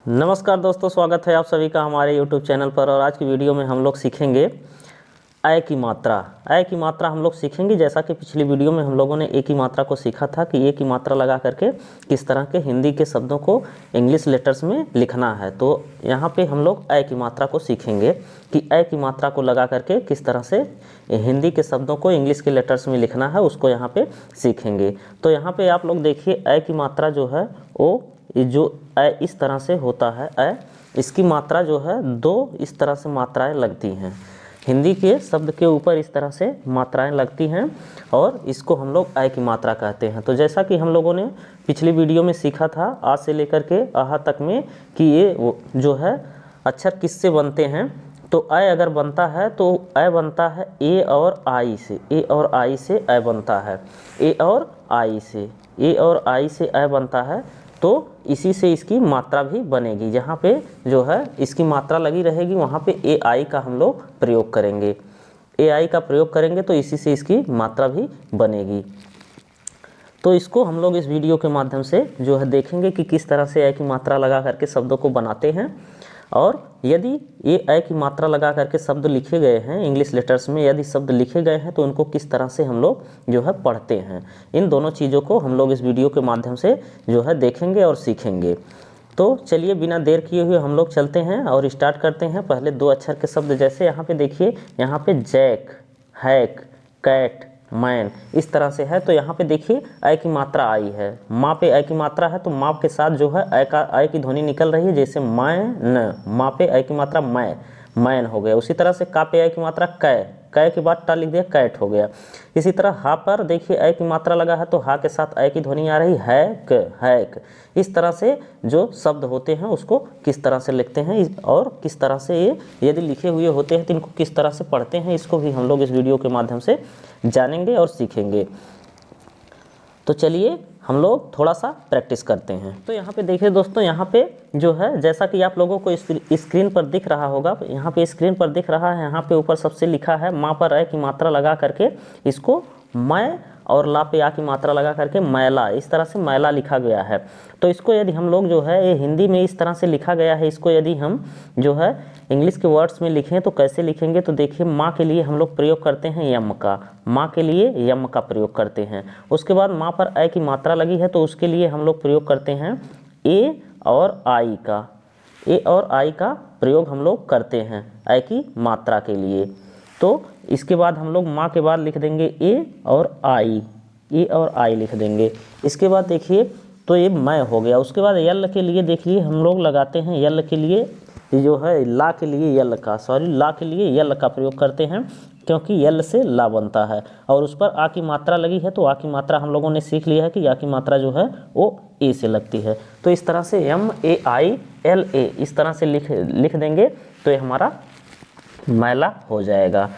नमस्कार दोस्तों, स्वागत है आप सभी का हमारे YouTube चैनल पर। और आज की वीडियो में हम लोग सीखेंगे अ की मात्रा। अ की मात्रा हम लोग सीखेंगे। जैसा कि पिछली वीडियो में हम लोगों ने ए की मात्रा को सीखा था कि ए की मात्रा लगा करके किस तरह के हिंदी के शब्दों को इंग्लिश लेटर्स में लिखना है। तो यहाँ पे हम लोग अ की मात्रा को सीखेंगे कि अ की मात्रा को लगा करके किस तरह से हिंदी के शब्दों को इंग्लिश के लेटर्स में लिखना है, उसको यहाँ पे सीखेंगे। तो यहाँ पे आप लोग देखिए, अ की मात्रा जो है वो जो अ इस तरह से होता है। अ इसकी मात्रा जो है दो इस तरह से मात्राएं लगती हैं। हिंदी के शब्द के ऊपर इस तरह से मात्राएं लगती हैं और इसको हम लोग अ की मात्रा कहते हैं। तो जैसा कि हम लोगों ने पिछली वीडियो में सीखा था आ से लेकर के आहा तक में कि ये जो है अक्षर किससे बनते हैं। तो अ अगर बनता है तो अ बनता है ए और आई से। ए और आई से अ बनता है। ए और आई से, ए और आई से अ बनता है। तो इसी से इसकी मात्रा भी बनेगी। जहाँ पे जो है इसकी मात्रा लगी रहेगी वहाँ पे ए आई का हम लोग प्रयोग करेंगे। ए आई का प्रयोग करेंगे तो इसी से इसकी मात्रा भी बनेगी। तो इसको हम लोग इस वीडियो के माध्यम से जो है देखेंगे कि किस तरह से अ की मात्रा लगा करके शब्दों को बनाते हैं। और यदि ये अ की मात्रा लगा करके शब्द लिखे गए हैं इंग्लिश लेटर्स में, यदि शब्द लिखे गए हैं तो उनको किस तरह से हम लोग जो है पढ़ते हैं, इन दोनों चीज़ों को हम लोग इस वीडियो के माध्यम से जो है देखेंगे और सीखेंगे। तो चलिए बिना देर किए हुए हम लोग चलते हैं और स्टार्ट करते हैं। पहले दो अक्षर के शब्द, जैसे यहाँ पे देखिए, यहाँ पे जैक, हैक, कैट, मैन इस तरह से है। तो यहाँ पे देखिए अ की मात्रा आई है, माँ पे अ की मात्रा है तो माँ के साथ जो है अ की ध्वनि निकल रही है। जैसे मैन, माँ पे अ की मात्रा मैन हो गया। उसी तरह से का पे अ की मात्रा कै के बाद टा लिख दिया, कैट हो गया। इसी तरह हा पर देखिए अ की मात्रा लगा है तो हा के साथ अ की ध्वनि आ रही है, हैक। इस तरह से जो शब्द होते हैं उसको किस तरह से लिखते हैं और किस तरह से ये यदि लिखे हुए होते हैं तो इनको किस तरह से पढ़ते हैं, इसको भी हम लोग इस वीडियो के माध्यम से जानेंगे और सीखेंगे। तो चलिए हम लोग थोड़ा सा प्रैक्टिस करते हैं। तो यहाँ पे देखिए दोस्तों, यहाँ पे जो है जैसा कि आप लोगों को स्क्रीन पर दिख रहा होगा, यहाँ पे स्क्रीन पर दिख रहा है, यहाँ पे ऊपर सबसे लिखा है माँ पर अ की मात्रा लगा करके इसको मैं और ला पे आ की मात्रा लगा करके मैला, इस तरह से मैला लिखा गया है। तो इसको यदि हम लोग जो है ये हिंदी में इस तरह से लिखा गया है, इसको यदि हम जो है इंग्लिश के वर्ड्स में लिखें तो कैसे लिखेंगे। तो देखिए, माँ के लिए हम लोग प्रयोग करते हैं यम का, माँ के लिए यम का प्रयोग करते हैं। उसके बाद माँ पर अ की मात्रा लगी है तो उसके लिए हम लोग प्रयोग करते हैं ए और आई का। ए और आई का प्रयोग हम लोग करते हैं अ की मात्रा के लिए। तो इसके बाद हम लोग माँ के बाद लिख देंगे ए और आई, ए और आई लिख देंगे। इसके बाद देखिए तो ये मैं हो गया। उसके बाद यल के लिए देखिए हम लोग लगाते हैं, यल के लिए जो है ला के लिए यल का, ला के लिए यल का प्रयोग करते हैं क्योंकि यल से ला बनता है। और उस पर आ की मात्रा लगी है तो आ की मात्रा हम लोगों ने सीख लिया है कि आ की मात्रा जो है वो ए से लगती है। तो इस तरह से MAILA इस तरह से लिख देंगे तो ये हमारा मैला हो जाएगा।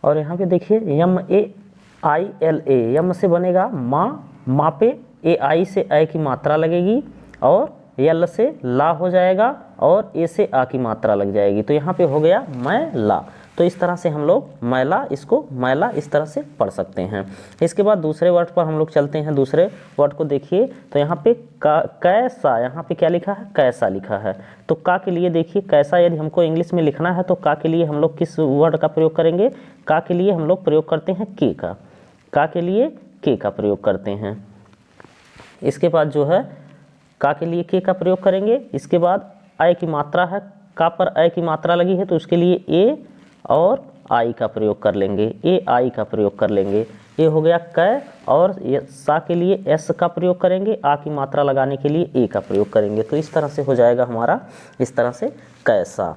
और यहाँ पे देखिए MAILA, यम से बनेगा माँ, माँ पे AI से अ की मात्रा लगेगी और यल से ला हो जाएगा और ए से आ की मात्रा लग जाएगी। तो यहाँ पे हो गया मैला। तो इस तरह से हम लोग मैला, इसको मैला इस तरह से पढ़ सकते हैं। इसके बाद दूसरे वर्ड पर हम लोग चलते हैं। दूसरे वर्ड को देखिए तो यहाँ पे कैसा, यहाँ पे क्या लिखा है, कैसा लिखा है। तो का के लिए देखिए, कैसा यदि हमको इंग्लिश में लिखना है तो का के लिए हम लोग किस वर्ड का प्रयोग करेंगे। का के लिए हम लोग प्रयोग करते हैं के का के लिए के का प्रयोग करते हैं। इसके बाद जो है का के लिए के का प्रयोग करेंगे। इसके बाद अ की मात्रा है, का पर अ की मात्रा लगी है तो उसके लिए ए और आई का प्रयोग कर लेंगे, ए आई का प्रयोग कर लेंगे। ये हो गया क। और सा के लिए एस का प्रयोग करेंगे, आ की मात्रा लगाने के लिए ए का प्रयोग करेंगे। तो इस तरह से हो जाएगा हमारा, इस तरह से कैसा।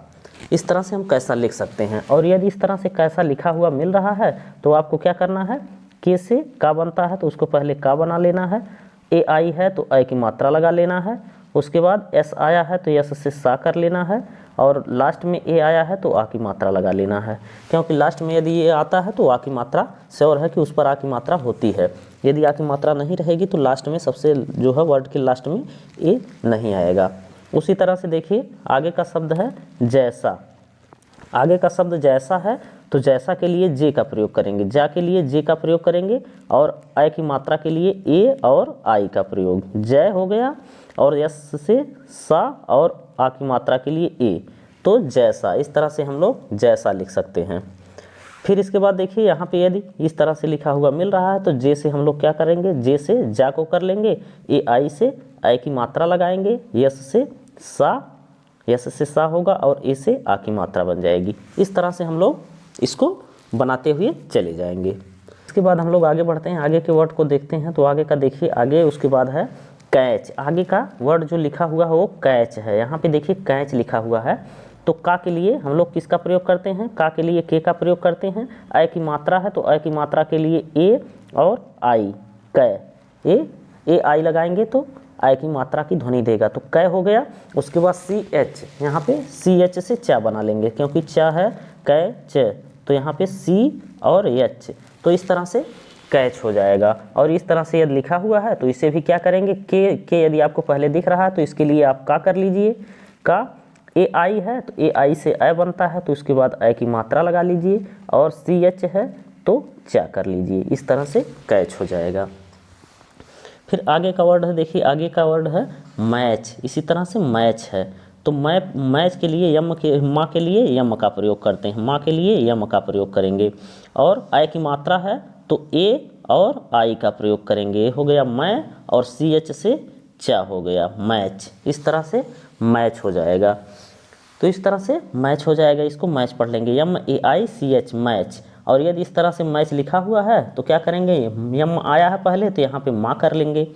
इस तरह से हम कैसा लिख सकते हैं। और यदि इस तरह से कैसा लिखा हुआ मिल रहा है तो आपको क्या करना है, के से का बनता है तो उसको पहले का बना लेना है। ए आई है तो अ की मात्रा लगा लेना है। उसके बाद एस आया है तो यस से सा कर लेना है। और लास्ट में ए आया है तो आ की मात्रा लगा लेना है, क्योंकि लास्ट में यदि ये आता है तो आ की मात्रा श्योर है कि उस पर आ की मात्रा होती है। यदि आ की मात्रा नहीं रहेगी तो लास्ट में सबसे जो है वर्ड के लास्ट में ए नहीं आएगा। उसी तरह से देखिए आगे का शब्द है जैसा। आगे का शब्द जैसा है तो जैसा के लिए जे का प्रयोग करेंगे, जा के लिए जे का प्रयोग करेंगे और अ की मात्रा के लिए ए और आई का प्रयोग। जय हो गया और यस से सा और आ की मात्रा के लिए ए, तो जैसा, इस तरह से हम लोग जैसा लिख सकते हैं। फिर इसके बाद देखिए यहाँ पे यदि इस तरह से लिखा हुआ मिल रहा है तो जे से हम लोग क्या करेंगे, जे से जा को कर लेंगे, ए आई से आई की मात्रा लगाएंगे, यस से सा होगा और ए से आ की मात्रा बन जाएगी। इस तरह से हम लोग इसको बनाते हुए चले जाएंगे। इसके बाद हम लोग आगे बढ़ते हैं, आगे के वर्ड को देखते हैं। तो आगे का देखिए, आगे उसके बाद है कैच। आगे का वर्ड जो लिखा हुआ है वो कैच है। यहाँ पे देखिए कैच लिखा हुआ है, तो का के लिए हम लोग किसका प्रयोग करते हैं, का के लिए के का प्रयोग करते हैं। आई की मात्रा है तो आई की मात्रा के लिए ए और आई, कै, ए आई लगाएंगे तो आई की मात्रा की ध्वनि देगा, तो कै हो गया। उसके बाद सी एच, यहाँ पे सी एच से चा बना लेंगे क्योंकि चा है, कै च, तो यहाँ पे सी और एच, तो इस तरह से कैच हो जाएगा। और इस तरह से यदि लिखा हुआ है तो इसे भी क्या करेंगे, के यदि आपको पहले दिख रहा है तो इसके लिए आप का कर लीजिए, का ए आई है तो ए आई से आई बनता है तो उसके बाद आई की मात्रा लगा लीजिए, और सी एच है तो चा कर लीजिए, इस तरह से कैच हो जाएगा। फिर आगे का वर्ड है, देखिए आगे का वर्ड है मैच। इसी तरह से मैच है, तो मैच के लिए यम के, माँ के लिए यम का प्रयोग करते हैं, माँ के लिए यम का प्रयोग करेंगे। और आई की मात्रा है तो ए और आई का प्रयोग करेंगे, ए हो गया मैं और सी एच से चा हो गया मैच, इस तरह से मैच हो जाएगा। तो इस तरह से मैच हो जाएगा, इसको मैच पढ़ लेंगे, यम ए आई सी एच मैच। और यदि इस तरह से मैच लिखा हुआ है तो क्या करेंगे, यम आया है पहले तो यहाँ पे माँ कर लेंगे,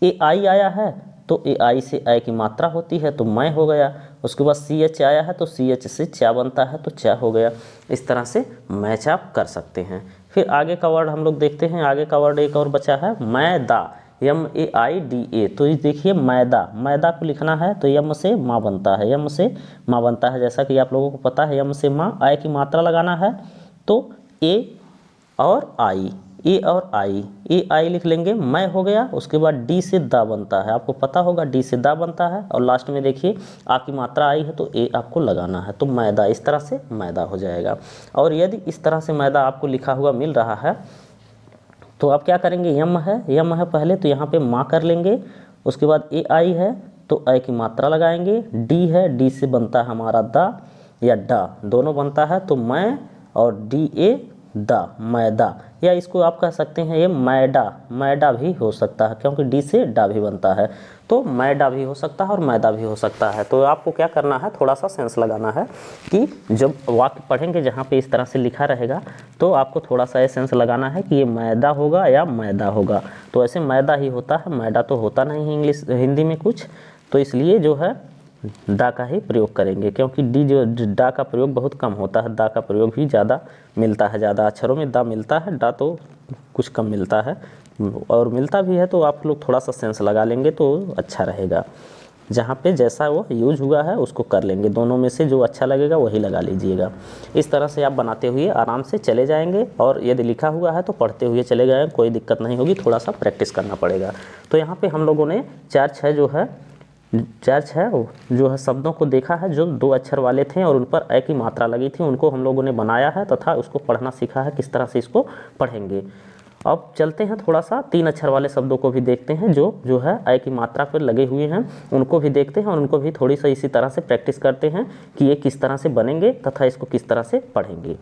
ए आई आया है तो ए आई से आई की मात्रा होती है तो मैं हो गया, उसके बाद सी एच आया है तो सी एच से चा बनता है तो चा हो गया। इस तरह से मैच आप कर सकते हैं। फिर आगे का वर्ड हम लोग देखते हैं, आगे का वर्ड एक और बचा है मैदा, यम ए आई डी ए। तो ये देखिए मैदा, मैदा को लिखना है तो यम से माँ बनता है, यम से माँ बनता है, जैसा कि आप लोगों को पता है, यम से माँ, आई की मात्रा लगाना है तो ए और आई, ए और आई, ए आई लिख लेंगे, मैं हो गया। उसके बाद डी से दा बनता है, आपको पता होगा डी से दा बनता है, और लास्ट में देखिए आ की मात्रा आई है तो ए आपको लगाना है, तो मैदा, इस तरह से मैदा हो जाएगा। और यदि इस तरह से मैदा आपको लिखा हुआ मिल रहा है तो आप क्या करेंगे, यम है पहले तो यहाँ पे माँ कर लेंगे, उसके बाद ए आई है तो आई की मात्रा लगाएंगे, डी है, डी से बनता है हमारा दा या डा, दोनों बनता है तो मैं और डी ए दा, मैदा, या इसको आप कह सकते हैं ये मैडा, मैडा भी हो सकता है क्योंकि डी से डा भी बनता है, तो मैडा भी हो सकता है और मैदा भी हो सकता है। तो आपको क्या करना है, थोड़ा सा सेंस लगाना है कि जब वाक्य पढ़ेंगे जहाँ पे इस तरह से लिखा रहेगा तो आपको थोड़ा सा ये सेंस लगाना है कि ये मैदा होगा या मैदा होगा। तो ऐसे मैदा ही होता है, मैडा तो होता नहीं है इंग्लिश हिंदी में कुछ, तो इसलिए जो है दा का ही प्रयोग करेंगे, क्योंकि डी जो डा का प्रयोग बहुत कम होता है, दा का प्रयोग भी ज़्यादा मिलता है, ज़्यादा अक्षरों में दा मिलता है, डा तो कुछ कम मिलता है, और मिलता भी है तो आप लोग थोड़ा सा सेंस लगा लेंगे तो अच्छा रहेगा। जहाँ पे जैसा वो यूज हुआ है उसको कर लेंगे, दोनों में से जो अच्छा लगेगा वही लगा लीजिएगा। इस तरह से आप बनाते हुए आराम से चले जाएंगे, और यदि लिखा हुआ है तो पढ़ते हुए चले जाएँ, कोई दिक्कत नहीं होगी, थोड़ा सा प्रैक्टिस करना पड़ेगा। तो यहाँ पे हम लोगों ने 4-6 जो है शब्दों को देखा है जो 2 अक्षर वाले थे और उन पर ए की मात्रा लगी थी, उनको हम लोगों ने बनाया है तथा उसको पढ़ना सीखा है, किस तरह से इसको पढ़ेंगे। अब चलते हैं थोड़ा सा 3 अक्षर वाले शब्दों को भी देखते हैं जो है ए की मात्रा पर लगे हुए हैं, उनको भी देखते हैं और उनको भी थोड़ी सा इसी तरह से प्रैक्टिस करते हैं कि ये किस तरह से बनेंगे तथा इसको किस तरह से पढ़ेंगे।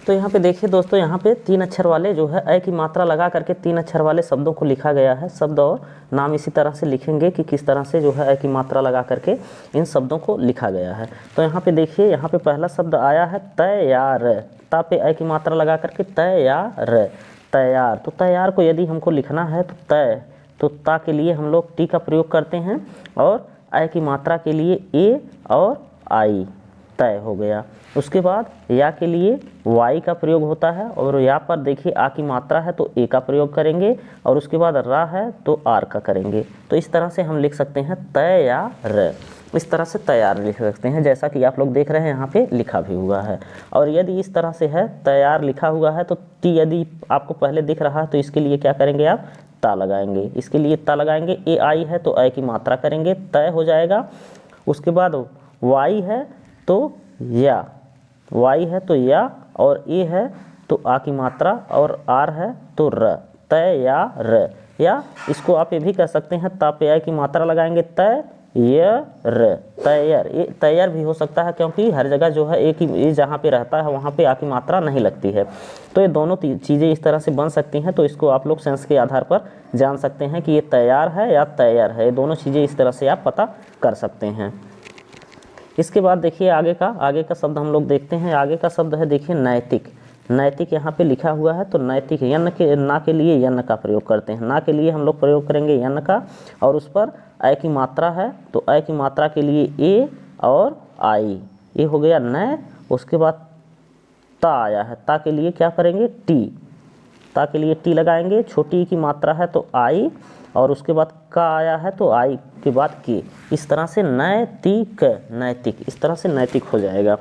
तो यहाँ पे देखिए दोस्तों, यहाँ पे 3 अक्षर वाले जो है ए की मात्रा लगा करके 3 अक्षर वाले शब्दों को लिखा गया है। शब्द और नाम इसी तरह से लिखेंगे कि किस तरह से जो है ए की मात्रा लगा करके इन शब्दों को लिखा गया है। तो यहाँ पे देखिए, यहाँ पे पहला शब्द आया है तैयार, ता पे ए की मात्रा लगा करके तैयार, तैयार। तो तैयार को यदि हमको लिखना है तो तय, तो ता के लिए हम लोग टी का प्रयोग करते हैं, और ए की मात्रा के लिए ए और आई, तय हो गया। उसके बाद या के लिए वाई का प्रयोग होता है, और यहाँ पर देखिए आ की मात्रा है तो ए का प्रयोग करेंगे, और उसके बाद रा है तो आर का करेंगे। तो इस तरह से हम लिख सकते हैं तैयार, इस तरह से तैयार लिख सकते हैं, जैसा कि आप लोग देख रहे हैं यहाँ पे लिखा भी हुआ है। और यदि इस तरह से है तैयार लिखा हुआ है तो टी यदि आपको पहले दिख रहा है तो इसके लिए क्या करेंगे, आप ता लगाएंगे, इसके लिए ता लगाएंगे। ए आई है तो ए की मात्रा करेंगे, तय हो जाएगा। उसके बाद वाई है तो या, वाई है तो या, और ए है तो आ की मात्रा, और आर है तो र, तय या र। या इसको आप ये भी कह सकते हैं ता पे आ की मात्रा लगाएंगे तय, तैयर, ये तैयर भी हो सकता है क्योंकि हर जगह जो है एक ही ये जहाँ पे रहता है वहाँ पे आ की मात्रा नहीं लगती है। तो ये दोनों चीज़ें इस तरह से बन सकती हैं। तो इसको आप लोग सेंस के आधार पर जान सकते हैं कि ये तैयार है या तैयार है। ये दोनों चीज़ें इस तरह से आप पता कर सकते हैं। इसके बाद देखिए आगे का शब्द हम लोग देखते हैं। आगे का शब्द है देखिए नैतिक। नैतिक यहाँ पे लिखा हुआ है, तो नैतिक यन के ना के लिए यन का प्रयोग करते हैं। ना के लिए हम लोग प्रयोग करेंगे यन का, और उस पर अ की मात्रा है, तो अ की मात्रा के लिए ए और आई, ये हो गया नय। उसके बाद ता आया है, ता के लिए क्या करेंगे टी, ता के लिए टी लगाएंगे। छोटी की मात्रा है तो आई, और उसके बाद का आया है तो आई के बाद के। इस तरह से नैतिक, नैतिक, इस तरह से नैतिक हो जाएगा।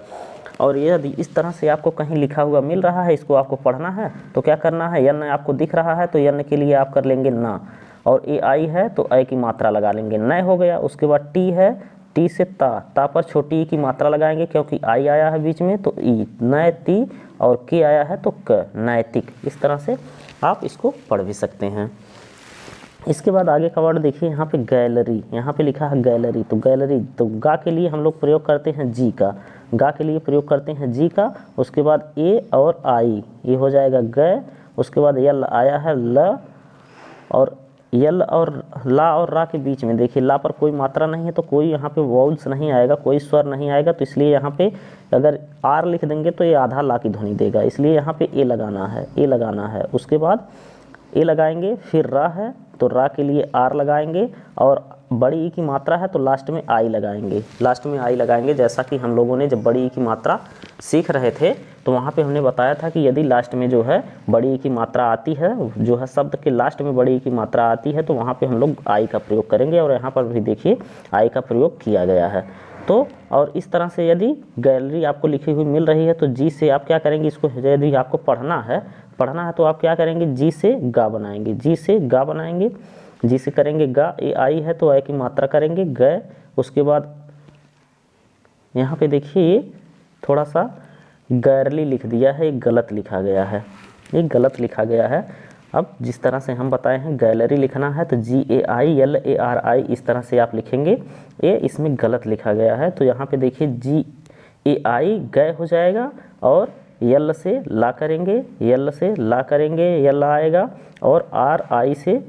और यदि इस तरह से आपको कहीं लिखा हुआ मिल रहा है, इसको आपको पढ़ना है तो क्या करना है, यन आपको दिख रहा है तो यन के लिए आप कर लेंगे ना, और ए आई है तो ए की मात्रा लगा लेंगे, नय हो गया। उसके बाद टी है, टी से ता पर छोटी ई की मात्रा लगाएंगे क्योंकि आई आया है बीच में, तो ई नय ती, और के आया है तो क, नैतिक। इस तरह से आप इसको पढ़ भी सकते हैं। इसके बाद आगे का वर्ड देखिए, यहाँ पे गैलरी, यहाँ पे लिखा है गैलरी, तो गैलरी, तो गा के लिए हम लोग प्रयोग करते हैं जी का, गा के लिए प्रयोग करते हैं जी का। उसके बाद ए और आई, ये हो जाएगा ग। उसके बाद यल आया है ल, और यल और ला और रा के बीच में देखिए ला पर कोई मात्रा नहीं है तो कोई यहाँ पे वाउल्स नहीं आएगा, कोई स्वर नहीं आएगा, तो इसलिए यहाँ पे अगर आर लिख देंगे तो ये आधा ला की ध्वनि देगा, इसलिए यहाँ पे ए लगाना है, ए लगाना है। उसके बाद ए लगाएंगे, फिर रा है तो रा के लिए आर लगाएंगे, और बड़ी ई की मात्रा है तो लास्ट में आई लगाएंगे, लास्ट में आई लगाएंगे। जैसा कि हम लोगों ने जब बड़ी ई की मात्रा सीख रहे थे तो वहाँ पे हमने बताया था कि यदि लास्ट में जो है बड़ी ई की मात्रा आती है, जो है शब्द के लास्ट में बड़ी ई की मात्रा आती है, तो वहाँ पे हम लोग आई का प्रयोग करेंगे, और यहाँ पर भी देखिए आई का प्रयोग किया गया है। तो और इस तरह से यदि गैलरी आपको लिखी हुई मिल रही है तो जी से आप क्या करेंगे, इसको यदि आपको पढ़ना है तो आप क्या करेंगे, जी से गा बनाएंगे, जी से गा बनाएंगे, जी से करेंगे गा, ए आई है तो आई की मात्रा करेंगे ग। उसके बाद यहाँ पे देखिए थोड़ा सा गैरली लिख दिया है, एक गलत लिखा गया है, ये गलत लिखा गया है। अब जिस तरह से हम बताए हैं गैलरी लिखना है तो जी ए आई एल ए आर आई इस तरह से आप लिखेंगे, ये इसमें गलत लिखा गया है। तो यहाँ पे देखिए जी ए आई गए हो जाएगा, और यल से ला करेंगे, यल से ला करेंगे, यल आएगा, और आर आई से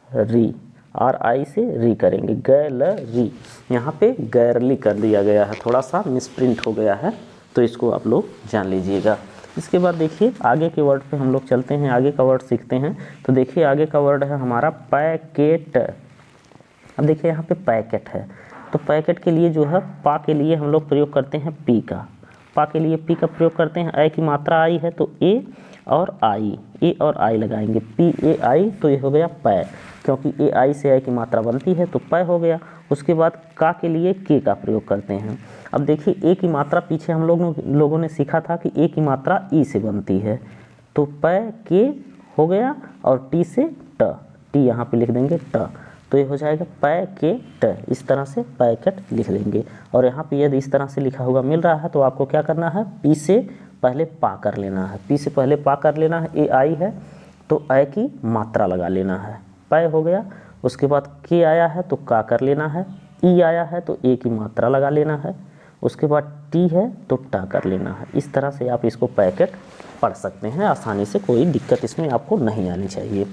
री, आर आई से री करेंगे, गैलरी। यहाँ पे गैरली कर दिया गया है, थोड़ा सा मिसप्रिंट हो गया है, तो इसको आप लोग जान लीजिएगा। इसके बाद देखिए आगे के वर्ड पे हम लोग चलते हैं, आगे का वर्ड सीखते हैं। तो देखिए आगे का वर्ड है हमारा पैकेट। अब देखिए यहाँ पे पैकेट है, तो पैकेट के लिए जो है पा के लिए हम लोग प्रयोग करते हैं पी का, पा के लिए पी का प्रयोग करते हैं। ए की मात्रा आई है तो ए और आई, ए और आई लगाएंगे, पी ए आई, तो ये हो गया पै, क्योंकि ए आई से आई की मात्रा बनती है तो पै हो गया। उसके बाद का के लिए के का प्रयोग करते हैं। अब देखिए ए की मात्रा पीछे हम लोगों ने सीखा था कि ए की मात्रा ई से बनती है, तो पै के हो गया, और टी से ट, टी यहाँ पे लिख देंगे ट, तो ये हो जाएगा पैकेट। इस तरह से पैकेट लिख देंगे। और यहाँ पे यदि इस तरह से लिखा हुआ मिल रहा है तो आपको क्या करना है, पी से पहले पा कर लेना है, पी से पहले पा कर लेना है। ए आई है तो ए की मात्रा लगा लेना है, पै हो गया। उसके बाद के आया है तो का कर लेना है, ई आया है तो ए की मात्रा लगा लेना है। उसके बाद टी है तो टा कर लेना है। इस तरह से आप इसको पैकेट पढ़ सकते हैं आसानी से, कोई दिक्कत इसमें आपको नहीं आनी चाहिए,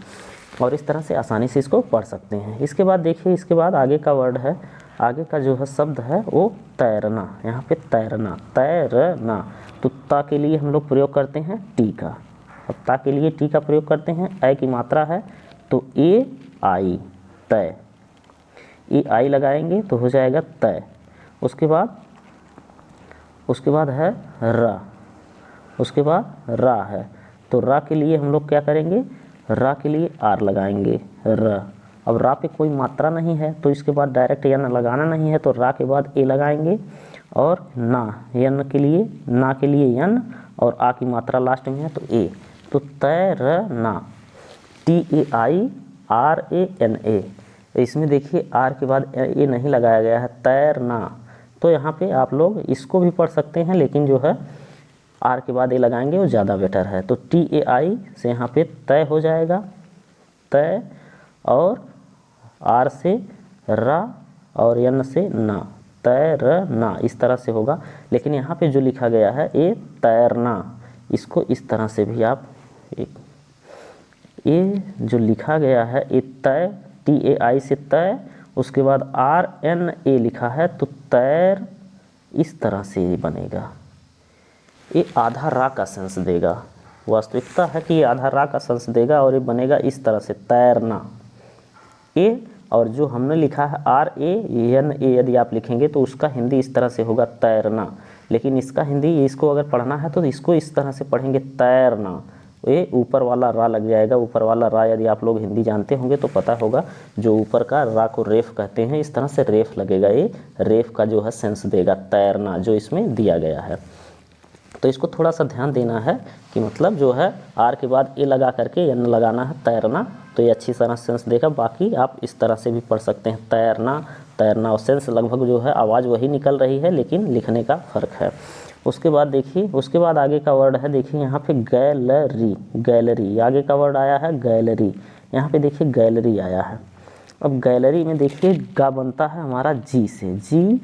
और इस तरह से आसानी से इसको पढ़ सकते हैं। इसके बाद देखिए, इसके बाद आगे का वर्ड है, आगे का जो है शब्द है वो तैरना। यहाँ पे तैरना, तैरना, तो ता के लिए हम लोग प्रयोग करते हैं टी का। अब ता के लिए टी का प्रयोग करते हैं, ए की मात्रा है तो ए आई, तय, ए आई लगाएंगे तो हो जाएगा तय। उसके बाद है रा, उसके बाद रा है तो रा के लिए हम लोग क्या करेंगे, रा के लिए आर लगाएंगे, र। अब रा पे कोई मात्रा नहीं है तो इसके बाद डायरेक्ट यन लगाना नहीं है, तो रा के बाद ए लगाएंगे, और ना, यन के लिए, ना के लिए यन, और आ की मात्रा लास्ट में है तो ए, तो तैरना, T A I R A N A. इसमें देखिए आर के बाद ए नहीं लगाया गया है, तैरना, तो यहाँ पे आप लोग इसको भी पढ़ सकते हैं, लेकिन जो है आर के बाद ए लगाएंगे वो ज़्यादा बेटर है। तो टी ए आई से यहाँ पे तय हो जाएगा, तय, और आर से रा, और यन से ना, तैरना, इस तरह से होगा। लेकिन यहाँ पे जो लिखा गया है ये तैरना, इसको इस तरह से भी आप, ये जो लिखा गया है ये तय, TAI से तय, उसके बाद RNA लिखा है तो तैर, इस तरह से ये बनेगा। ये आधा रा का सेंस देगा, वास्तविकता है कि ये आधा रा का सेंस देगा और ये बनेगा इस तरह से तैरना। ए और जो हमने लिखा है RANA, यदि आप लिखेंगे तो उसका हिंदी इस तरह से होगा तैरना। लेकिन इसका हिंदी, इसको अगर पढ़ना है तो इसको इस तरह से पढ़ेंगे तैरना। ये ऊपर वाला रा लग जाएगा। ऊपर वाला रा यदि आप लोग हिंदी जानते होंगे तो पता होगा, जो ऊपर का रा को रेफ कहते हैं, इस तरह से रेफ लगेगा। ये रेफ का जो है सेंस देगा तैरना, जो इसमें दिया गया है। तो इसको थोड़ा सा ध्यान देना है कि मतलब जो है आर के बाद ए लगा करके एन लगाना है तैरना, तो ये अच्छी तरह सेंस देगा। बाकी आप इस तरह से भी पढ़ सकते हैं तैरना, तैरना, और सेंस लगभग जो है आवाज़ वही निकल रही है, लेकिन लिखने का फ़र्क है। उसके बाद देखिए, उसके बाद आगे का वर्ड है, देखिए यहाँ पे गैलरी, गैलरी आगे का वर्ड आया है गैलरी। यहाँ पे देखिए गैलरी आया है। अब गैलरी में देखिए गा बनता है हमारा जी से, GAI,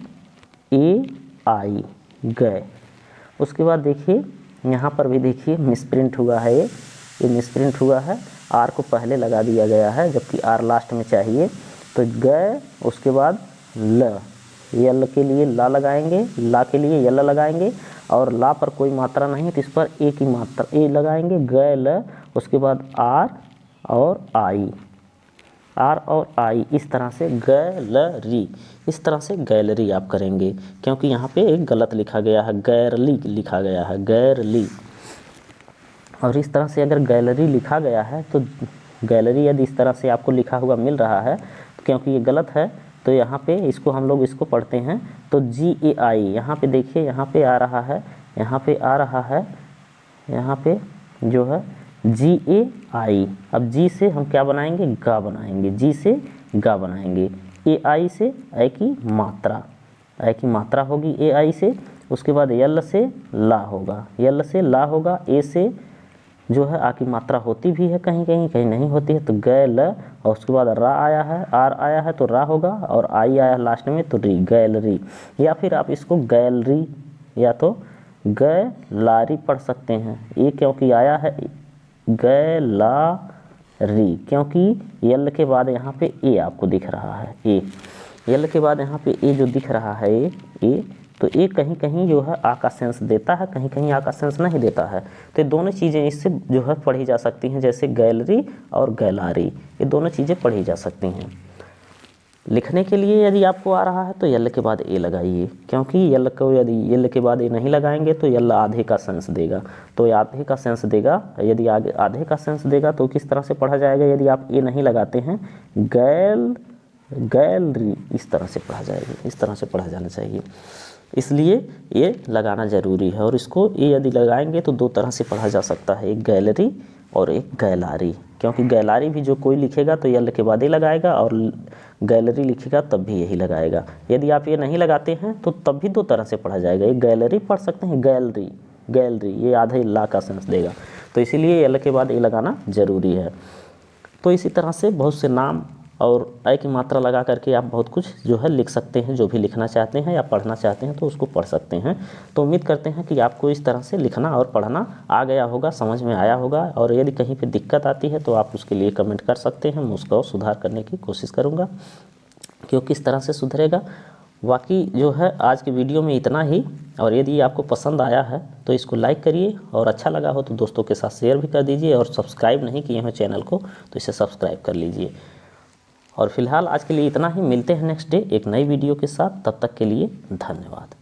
गए। उसके बाद देखिए यहाँ पर भी देखिए मिसप्रिंट हुआ है, ये मिसप्रिंट हुआ है, आर को पहले लगा दिया गया है जबकि आर लास्ट में चाहिए। तो गए, उसके बाद ल, यल के लिए ला लगाएंगे, ला के लिए यल लगाएंगे, और ला पर कोई मात्रा नहीं तो इस पर ए की मात्रा, ए लगाएंगे, गैल। उसके बाद आर और आई, आर और आई, इस तरह से गैलरी, इस तरह से गैलरी आप करेंगे, क्योंकि यहाँ पे एक गलत लिखा गया है, गैरली लिखा गया है, गैरली। और इस तरह से अगर गैलरी लिखा गया है तो गैलरी यदि इस तरह से आपको लिखा हुआ मिल रहा है, तो क्योंकि ये गलत है तो यहाँ पे इसको हम लोग इसको पढ़ते हैं तो GAI, यहाँ पे देखिए यहाँ पे आ रहा है, यहाँ पे आ रहा है, यहाँ पे जो है GAI। अब जी से हम क्या बनाएंगे, गा बनाएंगे, जी से गा बनाएंगे, AI से ऐ की मात्रा, ऐ की मात्रा होगी AI से। उसके बाद यल से ला होगा, यल से ला होगा, ए से जो है आ की मात्रा होती भी है कहीं कहीं, कहीं नहीं होती है, तो गैल। और उसके बाद रा आया है, आर आया है तो रा होगा, और आई आया लास्ट में तो री, गैलरी। या फिर आप इसको गैलरी या तो गैलारी पढ़ सकते हैं। ये क्योंकि आया है गैलारी, क्योंकि यल के बाद यहाँ पे ए आपको दिख रहा है, ए, यल के बाद यहाँ पे ए जो दिख रहा है ए, तो ये कहीं कहीं जो है आ का सेंस देता है, कहीं कहीं आ का सेंस नहीं देता है। तो ये दोनों चीज़ें इससे जो है पढ़ी जा सकती हैं, जैसे गैलरी और गैलारी, ये दोनों चीज़ें पढ़ी जा सकती हैं। लिखने के लिए यदि आपको आ रहा है तो यल के बाद ए लगाइए, क्योंकि यल को यदि यल के बाद ए नहीं लगाएंगे तो यल आधे का सेंस देगा, तो आधे का सेंस देगा। यदि आगे आधे का सेंस देगा तो किस तरह से पढ़ा जाएगा, यदि आप ए नहीं लगाते हैं, गैलरी, इस तरह से पढ़ा जाएगा, इस तरह से पढ़ा जाना चाहिए। इसलिए ये लगाना ज़रूरी है, और इसको ये यदि लगाएंगे तो दो तरह से पढ़ा जा सकता है, एक गैलरी और एक गैलारी। क्योंकि गैलारी भी जो कोई लिखेगा तो यल के बाद ही लगाएगा, और गैलरी लिखेगा तब भी यही लगाएगा। यदि आप ये नहीं लगाते हैं तो तब भी दो तरह से पढ़ा जाएगा, एक गैलरी पढ़ सकते हैं, गैलरी, गैलरी, ये आधे ला का सेंस देगा, तो इसीलिए यल के बाद ये लगाना ज़रूरी है। तो इसी तरह से बहुत से नाम और ऐ की मात्रा लगा करके आप बहुत कुछ जो है लिख सकते हैं, जो भी लिखना चाहते हैं या पढ़ना चाहते हैं तो उसको पढ़ सकते हैं। तो उम्मीद करते हैं कि आपको इस तरह से लिखना और पढ़ना आ गया होगा, समझ में आया होगा। और यदि कहीं पे दिक्कत आती है तो आप उसके लिए कमेंट कर सकते हैं, मैं उसका सुधार करने की कोशिश करूँगा कि वो किस तरह से सुधरेगा। बाकी जो है आज की वीडियो में इतना ही, और यदि आपको पसंद आया है तो इसको लाइक करिए, और अच्छा लगा हो तो दोस्तों के साथ शेयर भी कर दीजिए, और सब्सक्राइब नहीं किए हैं चैनल को तो इसे सब्सक्राइब कर लीजिए। और फिलहाल आज के लिए इतना ही, मिलते हैं नेक्स्ट डे एक नई वीडियो के साथ, तब तक के लिए धन्यवाद।